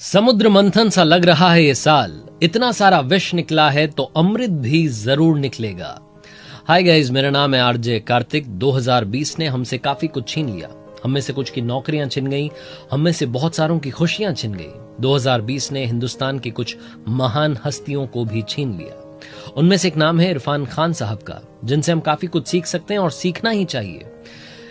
समुद्र मंथन सा लग रहा है ये साल, इतना सारा विष निकला है तो अमृत भी जरूर निकलेगा। हाय गाइस, मेरा नाम है आरजे कार्तिक। 2020 ने हमसे काफी कुछ छीन लिया। हम में से कुछ की नौकरियां छिन गई, हम में से बहुत सारों की खुशियां छिन गई। 2020 ने हिंदुस्तान की कुछ महान हस्तियों को भी छीन लिया। उनमें से एक नाम है इरफान खान साहब का, जिनसे हम काफी कुछ सीख सकते हैं और सीखना ही चाहिए।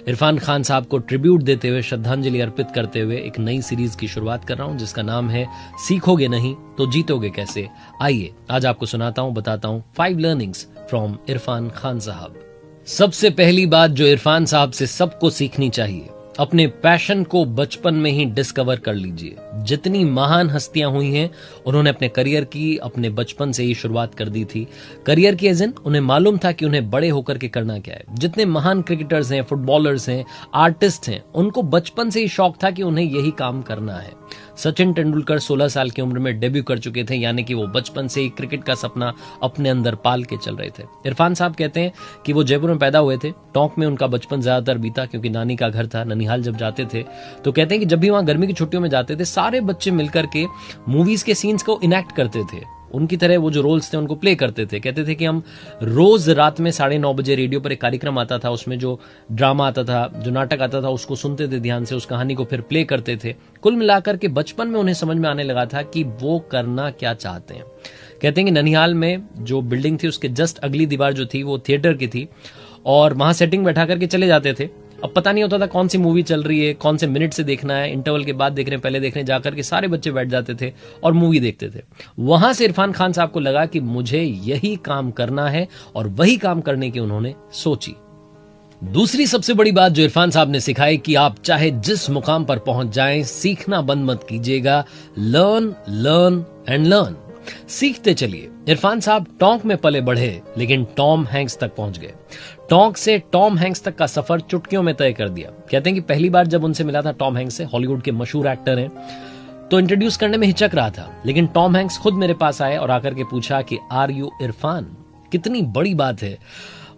इरफान खान साहब को ट्रिब्यूट देते हुए, श्रद्धांजलि अर्पित करते हुए एक नई सीरीज की शुरुआत कर रहा हूं, जिसका नाम है सीखोगे नहीं तो जीतोगे कैसे। आइए आज आपको सुनाता हूं, बताता हूं 5 लर्निंग्स फ्रॉम इरफान खान साहब। सबसे पहली बात जो इरफान साहब से सबको सीखनी चाहिए, अपने पैशन को बचपन में ही डिस्कवर कर लीजिए। जितनी महान हस्तियां हुई हैं, उन्होंने अपने करियर की अपने बचपन से ही शुरुआत कर दी थी। करियर की एज इन उन्हें मालूम था कि उन्हें बड़े होकर के करना क्या है। जितने महान क्रिकेटर्स हैं, फुटबॉलर्स हैं, आर्टिस्ट हैं, उनको बचपन से ही शौक था कि उन्हें यही काम करना है। सचिन तेंदुलकर 16 साल की उम्र में डेब्यू कर चुके थे, यानी कि वो बचपन से ही क्रिकेट का सपना अपने अंदर पाल के चल रहे थे। इरफान साहब कहते हैं कि वो जयपुर में पैदा हुए थे। टोंक में उनका बचपन ज्यादातर बीता, क्योंकि नानी का घर था। ननिहाल जब जाते थे तो कहते हैं कि जब भी वहां गर्मी की छुट्टियों में जाते थे, सारे बच्चे मिलकर के मूवीज के सीन्स को इनेक्ट करते थे। उनकी तरह वो जो रोल्स थे उनको प्ले करते थे। कहते थे कि हम रोज रात में 9:30 बजे रेडियो पर एक कार्यक्रम आता था, उसमें जो ड्रामा आता था, जो नाटक आता था, उसको सुनते थे ध्यान से, उस कहानी को फिर प्ले करते थे। कुल मिलाकर के बचपन में उन्हें समझ में आने लगा था कि वो करना क्या चाहते हैं। कहते हैं कि ननिहाल में जो बिल्डिंग थी, उसके जस्ट अगली दीवार जो थी वो थिएटर की थी, और वहां सेटिंग बैठा करके चले जाते थे। अब पता नहीं होता था कौन सी मूवी चल रही है, कौन से मिनट से देखना है, इंटरवल के बाद देख रहे हैं, पहले देख रहे हैं, जाकर के सारे बच्चे बैठ जाते थे और मूवी देखते थे। वहां से इरफान खान साहब को लगा कि मुझे यही काम करना है, और वही काम करने की उन्होंने सोची। दूसरी सबसे बड़ी बात जो इरफान साहब ने सिखाई कि आप चाहे जिस मुकाम पर पहुंच जाएं, सीखना बंद मत कीजिएगा। लर्न लर्न एंड लर्न, सीखते चलिए। इरफान साहब टोंक में पले बढ़े, लेकिन टॉम हैंक्स तक पहुंच गए। टोंक से टॉम हैंक्स तक का सफर चुटकियों में तय कर दिया। कहते हैं कि पहली बार जब उनसे मिला था टॉम हैंक्स से, हॉलीवुड के मशहूर एक्टर हैं, तो इंट्रोड्यूस करने में हिचक रहा था, लेकिन टॉम हैंक्स खुद मेरे पास आए और आकर के पूछा कि आर यू इरफान। कितनी बड़ी बात है।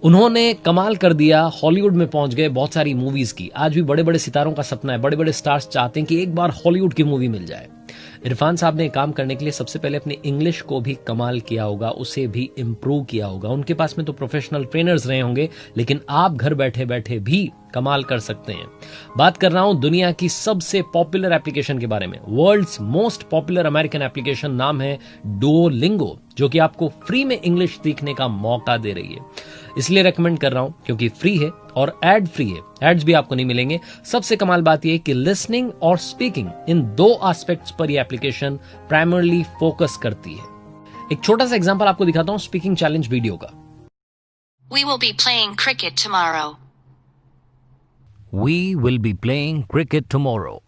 उन्होंने कमाल कर दिया, हॉलीवुड में पहुंच गए, बहुत सारी मूवीज की। आज भी बड़े बड़े सितारों का सपना है, बड़े बड़े स्टार्स चाहते हैं कि एक बार हॉलीवुड की मूवी मिल जाए। इरफान साहब ने काम करने के लिए सबसे पहले अपनी इंग्लिश को भी कमाल किया होगा, उसे भी इंप्रूव किया होगा। उनके पास में तो प्रोफेशनल ट्रेनर्स रहे होंगे, लेकिन आप घर बैठे बैठे भी कमाल कर सकते हैं। बात कर रहा हूं दुनिया की सबसे पॉपुलर एप्लीकेशन के बारे में। World's most popular American application नाम है डुओलिंगो, जो कि आपको फ्री में इंग्लिश सीखने का मौका दे रही है। इसलिए रेकमेंड कर रहा हूं क्योंकि फ्री है और एड फ्री है। एड्स भी आपको नहीं मिलेंगे। सबसे कमाल बात यह कि लिसनिंग और स्पीकिंग, इन 2 एस्पेक्ट्स पर यह एप्लीकेशन प्राइमरली फोकस करती है। एक छोटा सा एग्जांपल आपको दिखाता हूं स्पीकिंग चैलेंज वीडियो का। We will be playing cricket tomorrow. We will be playing cricket tomorrow.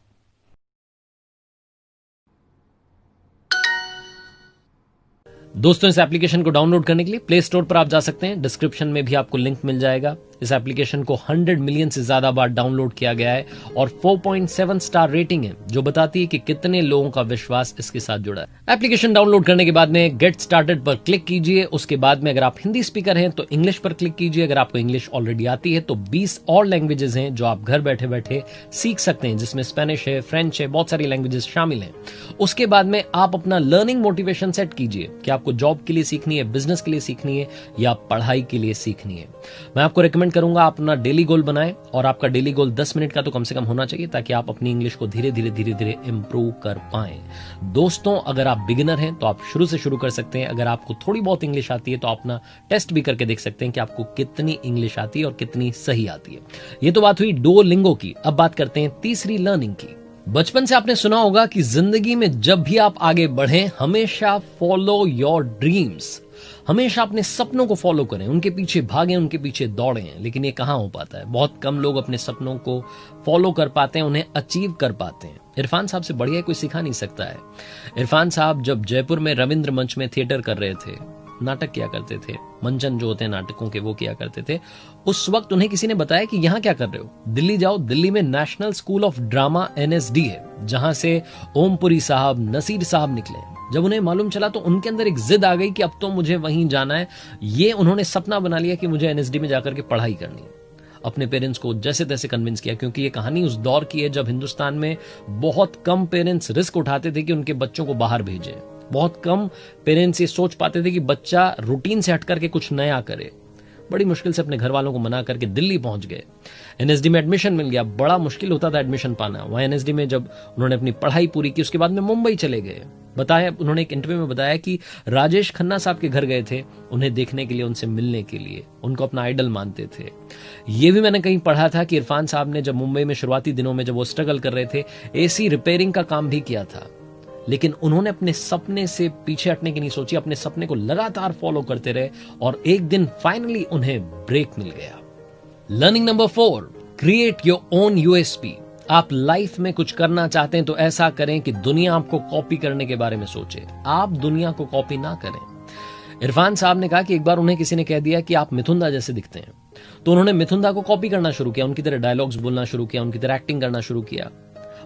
दोस्तों, इस एप्लीकेशन को डाउनलोड करने के लिए प्ले स्टोर पर आप जा सकते हैं। डिस्क्रिप्शन में भी आपको लिंक मिल जाएगा। इस एप्लीकेशन को 100 मिलियन से ज्यादा बार डाउनलोड किया गया है और 4.7 स्टार रेटिंग है, जो बताती है कि कितने लोगों का विश्वास इसके साथ जुड़ा है। एप्लीकेशन डाउनलोड करने के बाद में गेट स्टार्टेड पर क्लिक कीजिए। उसके बाद में अगर आप हिंदी स्पीकर हैं तो इंग्लिश पर क्लिक कीजिए। अगर आपको इंग्लिश ऑलरेडी आती है तो 20 और लैंग्वेजेस हैं जो आप घर बैठे बैठे सीख सकते हैं, जिसमें स्पेनिश है, फ्रेंच है, बहुत सारी लैंग्वेजेस शामिल हैं। उसके बाद में आप अपना लर्निंग मोटिवेशन सेट कीजिए कि आपको जॉब के लिए सीखनी है, बिजनेस के लिए सीखनी है, या पढ़ाई के लिए सीखनी है। मैं आपको रेकमेंड करूंगा आप अपना डेली गोल बनाएं, और आपका डेली गोल 10 मिनट का तो कम से कम होना चाहिए, ताकि आप अपनी इंग्लिश को धीरे धीरे इंप्रूव कर पाएं। दोस्तों, अगर आप बिगिनर हैं तो आप शुरू से शुरू कर सकते हैं। अगर आपको थोड़ी बहुत इंग्लिश आती है तो आप अपना टेस्ट भी करके देख सकते हैं कि आपको कितनी इंग्लिश आती है और कितनी सही आती है। ये तो बात हुई डुओलिंगो की। अब बात करते हैं तीसरी लर्निंग की। बचपन से आपने सुना होगा कि जिंदगी में जब भी आप आगे बढ़ें, हमेशा फॉलो योर ड्रीम्स, हमेशा अपने सपनों को फॉलो करें, उनके पीछे भागें, उनके पीछे दौड़ें। लेकिन ये कहां हो पाता है? बहुत कम लोग अपने सपनों को फॉलो कर पाते हैं, उन्हें अचीव कर पाते हैं। इरफान साहब से बढ़िया कोई सिखा नहीं सकता है। इरफान साहब जब जयपुर में रविंद्र मंच में थिएटर कर रहे थे, नाटक किया करते थे, मंचन जो होते हैं नाटकों के वो किया करते थे, उस वक्त उन्हें किसी ने बताया कि यहां क्या कर रहे हो, दिल्ली जाओ। दिल्ली में national school of drama NSD है, जहां से ओमपुरी साहब, नसीर साहब निकले। जब उन्हें मालूम चला तो उनके अंदर एक जिद आ गई कि अब तो मुझे वहीं जाना है। ये उन्होंने सपना बना लिया कि मुझे NSD में जाकर के पढ़ाई करनी है। अपने पेरेंट्स को जैसे तैसे कन्विंस किया, क्योंकि ये कहानी उस दौर की है जब हिंदुस्तान में बहुत कम पेरेंट्स रिस्क उठाते थे कि उनके बच्चों को बाहर भेजें। बहुत कम पेरेंट्स ये सोच पाते थे कि बच्चा रूटीन से हट करके कुछ नया करे। बड़ी मुश्किल से अपने घर वालों को मना करके दिल्ली पहुंच गए। एनएसडी में एडमिशन मिल गया, बड़ा मुश्किल होता था एडमिशन पाना। वहां एनएसडी में जब उन्होंने अपनी पढ़ाई पूरी की, उसके बाद में मुंबई चले गए। बताया, उन्होंने एक इंटरव्यू में बताया कि राजेश खन्ना साहब के घर गए थे उन्हें देखने के लिए, उनसे मिलने के लिए, उनको अपना आइडल मानते थे। ये भी मैंने कहीं पढ़ा था कि इरफान साहब ने जब मुंबई में शुरुआती दिनों में जब वो स्ट्रगल कर रहे थे, एसी रिपेयरिंग का काम भी किया था, लेकिन उन्होंने अपने सपने से पीछे हटने की नहीं सोची, अपने सपने को लगातार फॉलो करते रहे और एक दिन फाइनली उन्हें ब्रेक मिल गया। Learning number 4, create your own USP. आप लाइफ में कुछ करना चाहते हैं तो ऐसा करें कि दुनिया आपको कॉपी करने के बारे में सोचे, आप दुनिया को कॉपी ना करें। इरफान साहब ने कहा कि एक बार उन्हें किसी ने कह दिया कि आप मिथुंदा जैसे दिखते हैं, तो उन्होंने मिथुंदा को कॉपी करना शुरू किया, उनकी तरह डायलॉग्स बोलना शुरू किया, उनकी तरह एक्टिंग करना शुरू किया।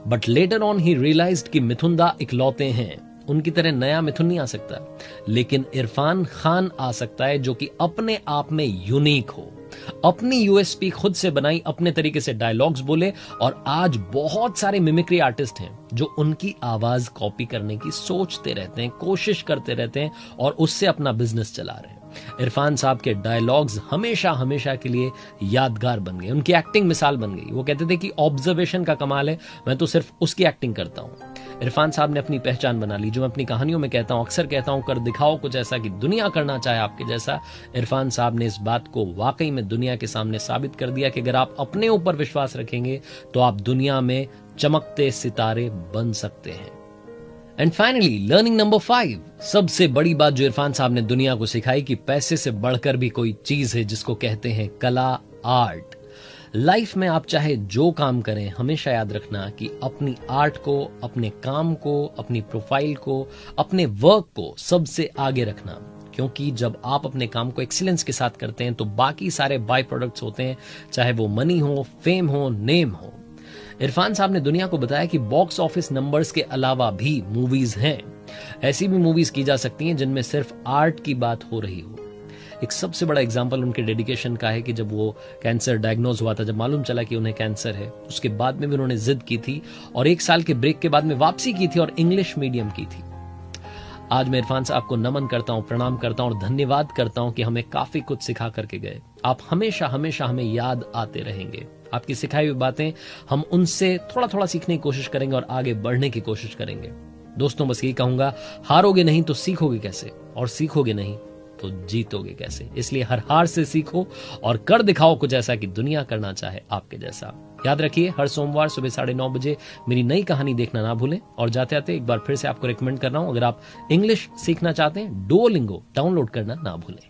बट लेटर ऑन ही रियलाइज्ड कि मिथुंदा इकलौते हैं, उनकी तरह नया मिथुन नहीं आ सकता, लेकिन इरफान खान आ सकता है जो कि अपने आप में यूनिक हो, अपनी यूएसपी खुद से बनाई, अपने तरीके से डायलॉग्स बोले। और आज बहुत सारे मिमिक्री आर्टिस्ट हैं जो उनकी आवाज कॉपी करने की सोचते रहते हैं, कोशिश करते रहते हैं और उससे अपना बिजनेस चला रहे हैं। इरफान साहब के डायलॉग्स हमेशा हमेशा के लिए यादगार बन गए, उनकी एक्टिंग मिसाल बन गई। वो कहते थे कि ऑब्जर्वेशन का कमाल है, मैं तो सिर्फ उसकी एक्टिंग करता हूं। इरफान साहब ने अपनी पहचान बना ली, जो मैं अपनी कहानियों में कहता हूं, अक्सर कहता हूं, कर दिखाओ कुछ ऐसा कि दुनिया करना चाहे आपके जैसा। इरफान साहब ने इस बात को वाकई में दुनिया के सामने साबित कर दिया कि अगर आप अपने ऊपर विश्वास रखेंगे तो आप दुनिया में चमकते सितारे बन सकते हैं। एंड फाइनली लर्निंग नंबर 5, सबसे बड़ी बात जो इरफान साहब ने दुनिया को सिखाई कि पैसे से बढ़कर भी कोई चीज है जिसको कहते हैं कला, आर्ट। लाइफ में आप चाहे जो काम करें, हमेशा याद रखना कि अपनी आर्ट को, अपने काम को, अपनी प्रोफाइल को, अपने वर्क को सबसे आगे रखना, क्योंकि जब आप अपने काम को एक्सीलेंस के साथ करते हैं तो बाकी सारे बाय प्रोडक्ट्स होते हैं, चाहे वो मनी हो, फेम हो, नेम हो। इरफान साहब ने दुनिया को बताया कि बॉक्स ऑफिस नंबर्स के अलावा भी मूवीज हैं, ऐसी भी मूवीज की जा सकती हैं जिनमें सिर्फ आर्ट की बात हो रही हो। एक सबसे बड़ा एग्जाम्पल उनके डेडिकेशन का है कि जब वो कैंसर डायग्नोज हुआ था, जब मालूम चला कि उन्हें कैंसर है, उसके बाद में भी उन्होंने जिद की थी और 1 साल के ब्रेक के बाद में वापसी की थी और इंग्लिश मीडियम की थी। आज मैं इरफान साहब को नमन करता हूं, प्रणाम करता हूं और धन्यवाद करता हूं कि हमें काफी कुछ सिखा करके गए। आप हमेशा हमेशा हमें याद आते रहेंगे। आपकी सिखाई हुई बातें हम उनसे थोड़ा थोड़ा सीखने की कोशिश करेंगे और आगे बढ़ने की कोशिश करेंगे। दोस्तों, बस यही कहूंगा, हारोगे नहीं तो सीखोगे कैसे, और सीखोगे नहीं तो जीतोगे कैसे। इसलिए हर हार से सीखो और कर दिखाओ कुछ ऐसा कि दुनिया करना चाहे आपके जैसा। याद रखिए, हर सोमवार सुबह 9:30 बजे मेरी नई कहानी देखना ना भूलें। और जाते आते एक बार फिर से आपको रिकमेंड कर रहा हूं, अगर आप इंग्लिश सीखना चाहते हैं, डुओलिंगो डाउनलोड करना ना भूलें।